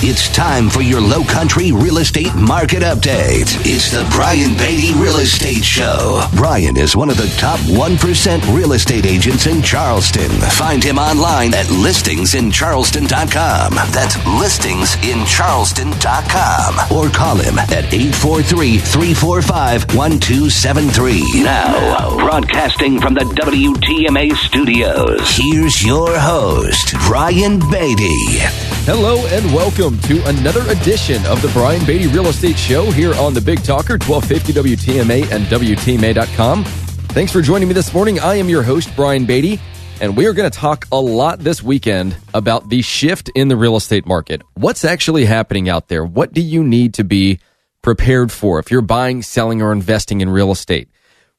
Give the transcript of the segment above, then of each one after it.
It's time for your Low Country real estate market update. It's the Brian Beatty Real Estate Show. Brian is one of the top 1% real estate agents in Charleston. Find him online at listingsincharleston.com. That's listingsincharleston.com. Or call him at 843-345-1273. Now, broadcasting from the WTMA studios, here's your host, Brian Beatty. Hello and welcome to another edition of the Brian Beatty Real Estate Show here on the Big Talker, 1250 WTMA and WTMA.com. Thanks for joining me this morning. I am your host, Brian Beatty, and we are going to talk a lot this weekend about the shift in the real estate market. What's actually happening out there? What do you need to be prepared for if you're buying, selling, or investing in real estate?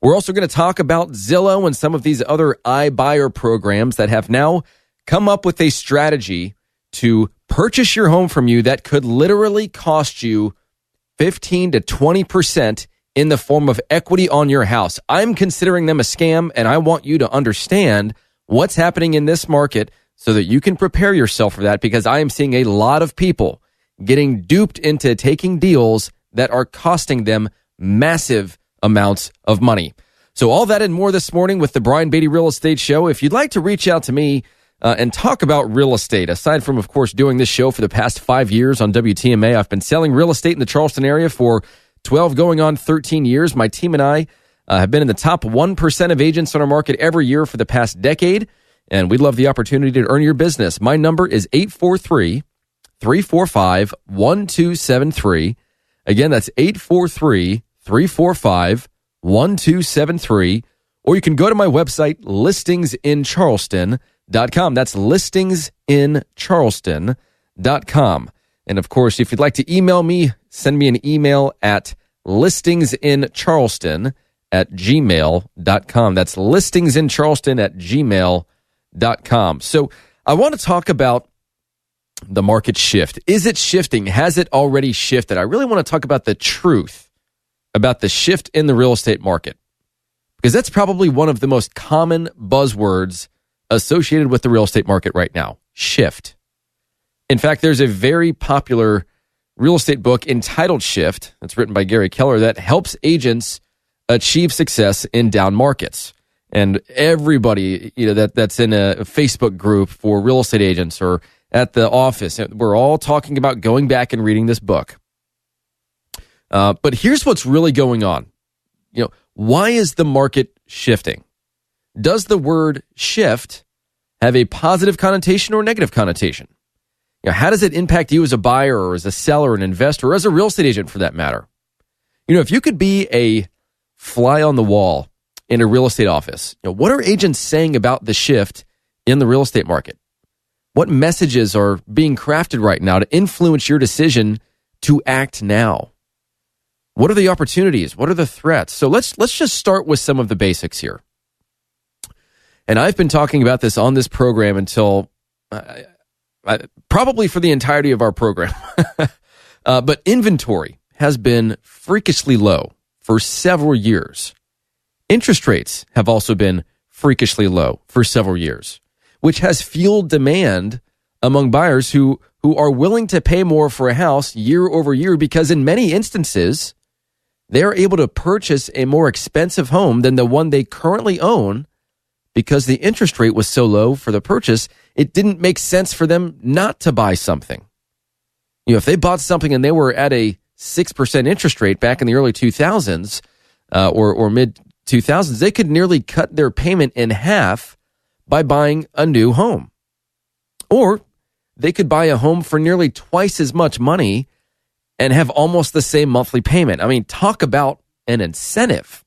We're also going to talk about Zillow and some of these other iBuyer programs that have now come up with a strategy to purchase your home from you that could literally cost you 15 to 20% in the form of equity on your house. I'm considering them a scam, and I want you to understand what's happening in this market so that you can prepare yourself for that, because I am seeing a lot of people getting duped into taking deals that are costing them massive amounts of money. So all that and more this morning with the Brian Beatty Real Estate Show. If you'd like to reach out to me and talk about real estate, aside from, of course, doing this show for the past 5 years on WTMA, I've been selling real estate in the Charleston area for 12 going on 13 years. My team and I have been in the top 1% of agents on our market every year for the past decade, and we'd love the opportunity to earn your business. My number is 843-345-1273. Again, that's 843-345-1273. Or you can go to my website, listingsincharleston.com. That's listingsincharleston.com. And of course, if you'd like to email me, send me an email at listingsincharleston@gmail.com. That's listingsincharleston@gmail.com. So I want to talk about the market shift. Is it shifting? Has it already shifted? I really want to talk about the truth about the shift in the real estate market, because that's probably one of the most common buzzwords associated with the real estate market right now. Shift. In fact, there's a very popular real estate book entitled Shift, that's written by Gary Keller, that helps agents achieve success in down markets. And everybody, that's in a Facebook group for real estate agents or at the office, we're all talking about going back and reading this book. But here's what's really going on. Why is the market shifting? Does the word shift have a positive connotation or negative connotation? How does it impact you as a buyer or as a seller, an investor, or as a real estate agent for that matter? If you could be a fly on the wall in a real estate office, what are agents saying about the shift in the real estate market? What messages are being crafted right now to influence your decision to act now? What are the opportunities? What are the threats? So let's just start with some of the basics here. And I've been talking about this on this program until probably for the entirety of our program. But inventory has been freakishly low for several years. Interest rates have also been freakishly low for several years, which has fueled demand among buyers who are willing to pay more for a house year over year, because in many instances, they're able to purchase a more expensive home than the one they currently own, because the interest rate was so low for the purchase, it didn't make sense for them not to buy something. If they bought something and they were at a 6% interest rate back in the early 2000s or mid-2000s, they could nearly cut their payment in half by buying a new home. Or they could buy a home for nearly twice as much money and have almost the same monthly payment. I mean, talk about an incentive.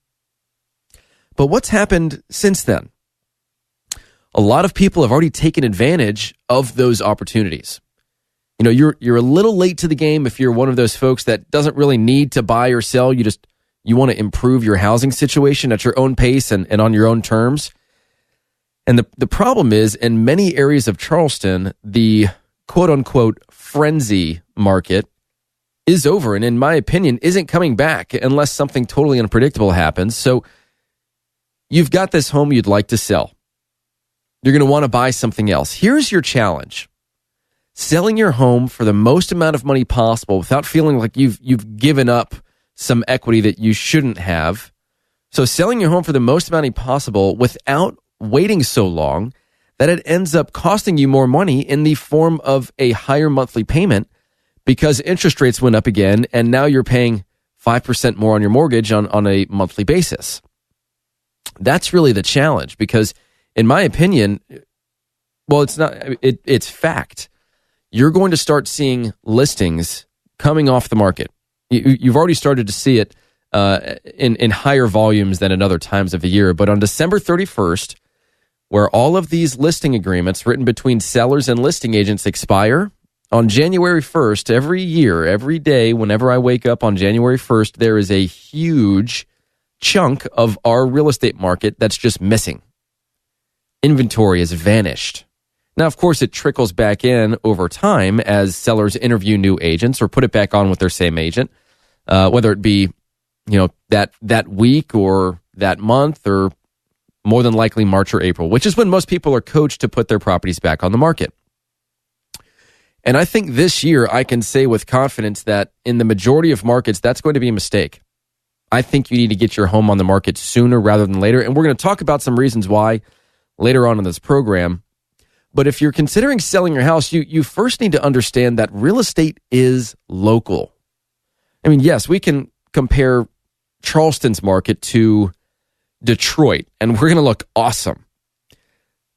But what's happened since then? A lot of people have already taken advantage of those opportunities. You're a little late to the game if you're one of those folks that doesn't really need to buy or sell. You want to improve your housing situation at your own pace and on your own terms. And the problem is, in many areas of Charleston, the quote-unquote frenzy market is over, and in my opinion, isn't coming back unless something totally unpredictable happens. So you've got this home you'd like to sell. You're going to want to buy something else. Here's your challenge. selling your home for the most amount of money possible without feeling like you've given up some equity that you shouldn't have. So selling your home for the most amount possible without waiting so long that it ends up costing you more money in the form of a higher monthly payment because interest rates went up again and now you're paying 5% more on your mortgage on a monthly basis. That's really the challenge because, in my opinion, well, it's not, it's fact. You're going to start seeing listings coming off the market. You've already started to see it in higher volumes than in other times of the year. But on December 31st, where all of these listing agreements written between sellers and listing agents expire, on January 1st, every year, every day, whenever I wake up on January 1st, there is a huge chunk of our real estate market that's just missing. Inventory has vanished. Now, of course, it trickles back in over time as sellers interview new agents or put it back on with their same agent, whether it be, that week or that month or more than likely March or April, which is when most people are coached to put their properties back on the market. And I think this year I can say with confidence that in the majority of markets, that's going to be a mistake. I think you need to get your home on the market sooner rather than later. And we're going to talk about some reasons why later on in this program. But if you're considering selling your house, you first need to understand that real estate is local. I mean, yes, we can compare Charleston's market to Detroit, and we're going to look awesome.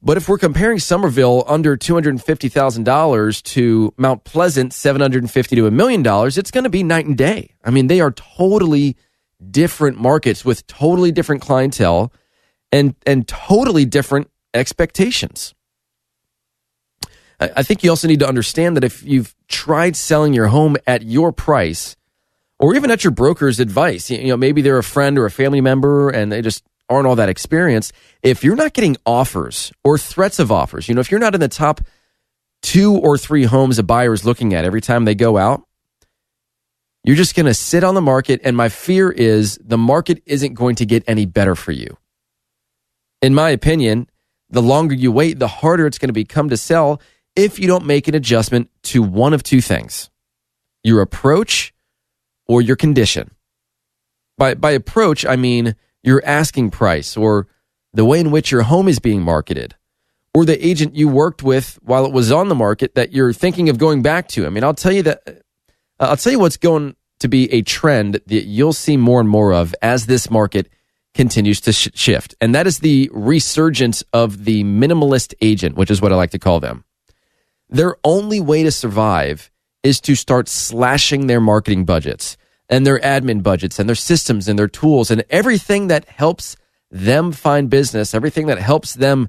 But if we're comparing Somerville under $250,000 to Mount Pleasant, $750,000 to $1 million, it's going to be night and day. I mean, they are totally different markets with totally different clientele and totally different expectations. I think you also need to understand that if you've tried selling your home at your price, or even at your broker's advice, maybe they're a friend or a family member and they just aren't all that experienced. If you're not getting offers or threats of offers, if you're not in the top 2 or 3 homes a buyer is looking at every time they go out, you're just going to sit on the market. And my fear is the market isn't going to get any better for you. In my opinion, the longer you wait, the harder it's going to become to sell if you don't make an adjustment to one of 2 things: your approach or your condition. By approach, I mean your asking price or the way in which your home is being marketed or the agent you worked with while it was on the market that you're thinking of going back to. I mean, I'll tell you what's going to be a trend that you'll see more and more of as this market continues to shift. And that is the resurgence of the minimalist agent, which is what I like to call them. Their only way to survive is to start slashing their marketing budgets and their admin budgets and their systems and their tools and everything that helps them find business, everything that helps them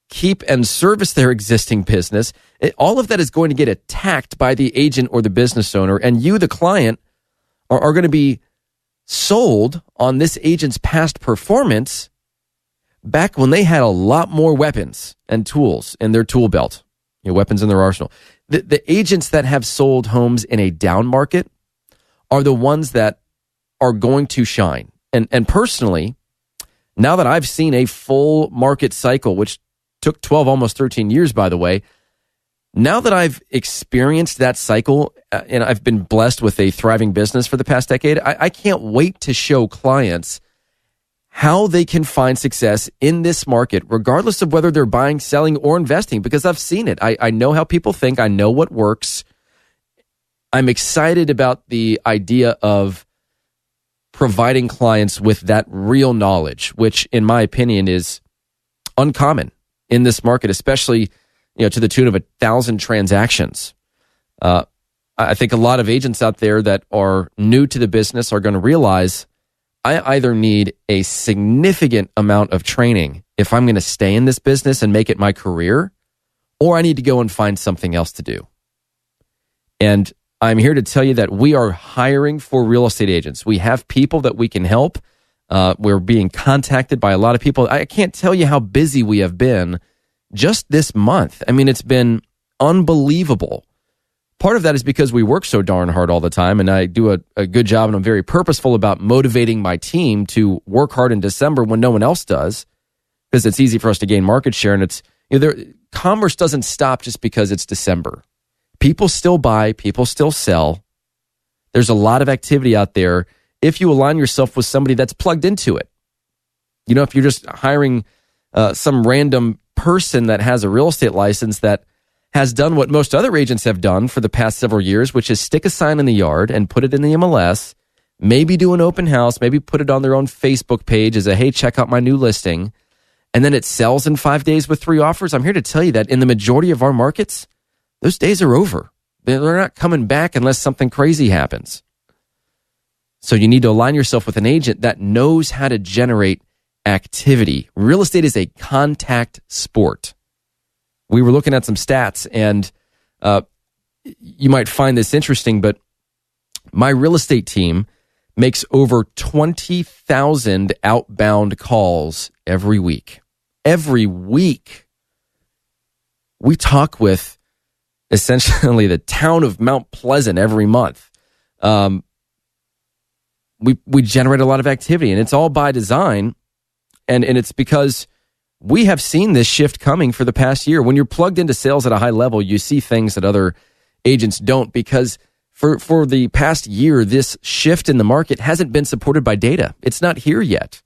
keep and service their existing business. All of that is going to get attacked by the agent or the business owner, and you, the client, are going to be sold on this agent's past performance back when they had a lot more weapons and tools in their tool belt, weapons in their arsenal. The agents that have sold homes in a down market are the ones that are going to shine. And personally, now that I've seen a full market cycle, which took 12, almost 13 years, by the way, now that I've experienced that cycle and I've been blessed with a thriving business for the past decade, I can't wait to show clients how they can find success in this market, regardless of whether they're buying, selling, or investing, because I've seen it. I know how people think. I know what works. I'm excited about the idea of providing clients with that real knowledge, which in my opinion is uncommon in this market, especially to the tune of 1,000 transactions. I think a lot of agents out there that are new to the business are going to realize I either need a significant amount of training if I'm going to stay in this business and make it my career, or I need to go and find something else to do. And I'm here to tell you that we are hiring for real estate agents. We have people that we can help. We're being contacted by a lot of people. I can't tell you how busy we have been just this month. I mean, it's been unbelievable. Part of that is because we work so darn hard all the time, and I do a good job, and I'm very purposeful about motivating my team to work hard in December when no one else does, because it's easy for us to gain market share, and it's commerce doesn't stop just because it's December. People still buy, people still sell. There's a lot of activity out there if you align yourself with somebody that's plugged into it. You know, if you're just hiring some random person that has a real estate license that has done what most other agents have done for the past several years, which is stick a sign in the yard and put it in the MLS, maybe do an open house, maybe put it on their own Facebook page as a, hey, check out my new listing, and then it sells in 5 days with 3 offers. I'm here to tell you that in the majority of our markets, those days are over. They're not coming back unless something crazy happens. So you need to align yourself with an agent that knows how to generate activity. Real estate is a contact sport. We were looking at some stats, and you might find this interesting, but my real estate team makes over 20,000 outbound calls every week. Every week. We talk with essentially the town of Mount Pleasant every month. We generate a lot of activity, and it's all by design, and it's because we have seen this shift coming for the past year. When you're plugged into sales at a high level, you see things that other agents don't, because for the past year, this shift in the market hasn't been supported by data. It's not here yet.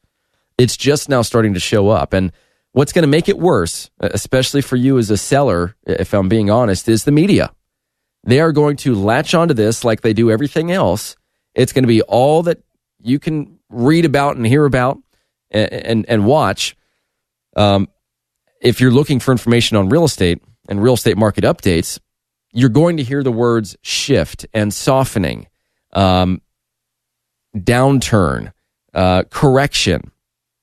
It's just now starting to show up. And what's going to make it worse, especially for you as a seller, if I'm being honest, is the media. They are going to latch onto this like they do everything else. It's going to be all that you can read about and hear about and watch. If you're looking for information on real estate and real estate market updates, you're going to hear the words shift and softening, downturn, correction.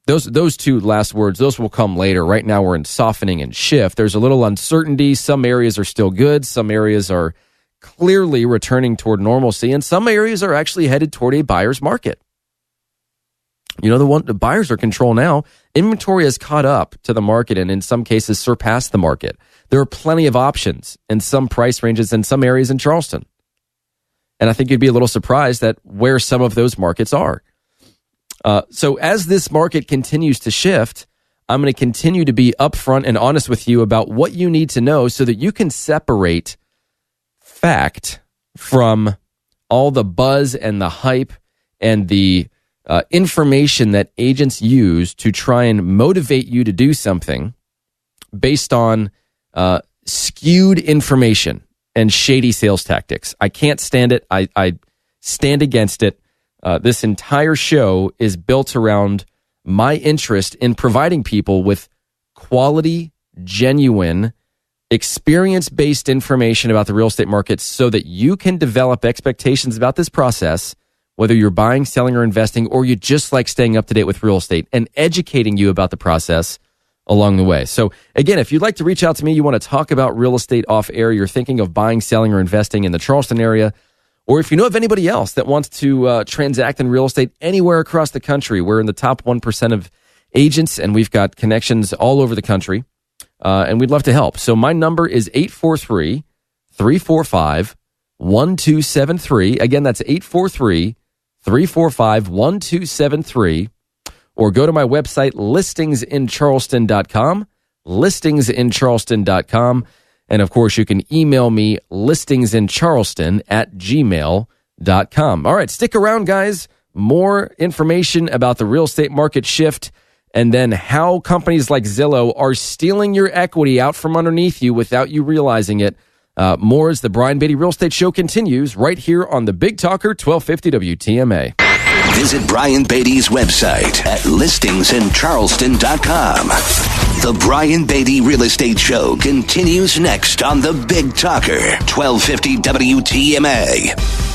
Those two last words, those will come later. Right now we're in softening and shift. There's a little uncertainty. Some areas are still good. Some areas are clearly returning toward normalcy, and some areas are actually headed toward a buyer's market. You know, the buyers are control now. Inventory has caught up to the market and in some cases surpassed the market. There are plenty of options in some price ranges in some areas in Charleston. And I think you'd be a little surprised at where some of those markets are. So as this market continues to shift, I'm going to continue to be upfront and honest with you about what you need to know so that you can separate fact from all the buzz and the hype and the information that agents use to try and motivate you to do something based on skewed information and shady sales tactics. I can't stand it. I stand against it. This entire show is built around my interest in providing people with quality, genuine, experience-based information about the real estate market so that you can develop expectations about this process, whether you're buying, selling, or investing, or you just like staying up to date with real estate, and educating you about the process along the way. So again, if you'd like to reach out to me, you want to talk about real estate off air, you're thinking of buying, selling, or investing in the Charleston area, or if you know of anybody else that wants to transact in real estate anywhere across the country, we're in the top 1% of agents, and we've got connections all over the country, and we'd love to help. So my number is 843-345-1273. Again, that's 843-345-1273. Or go to my website, listingsincharleston.com, listingsincharleston.com. And of course, you can email me, listingsincharleston@gmail.com. All right, stick around, guys. More information about the real estate market shift and then how companies like Zillow are stealing your equity out from underneath you without you realizing it. More as the Brian Beatty Real Estate Show continues right here on the Big Talker 1250 WTMA. Visit Brian Beatty's website at listingsincharleston.com. The Brian Beatty Real Estate Show continues next on the Big Talker 1250 WTMA.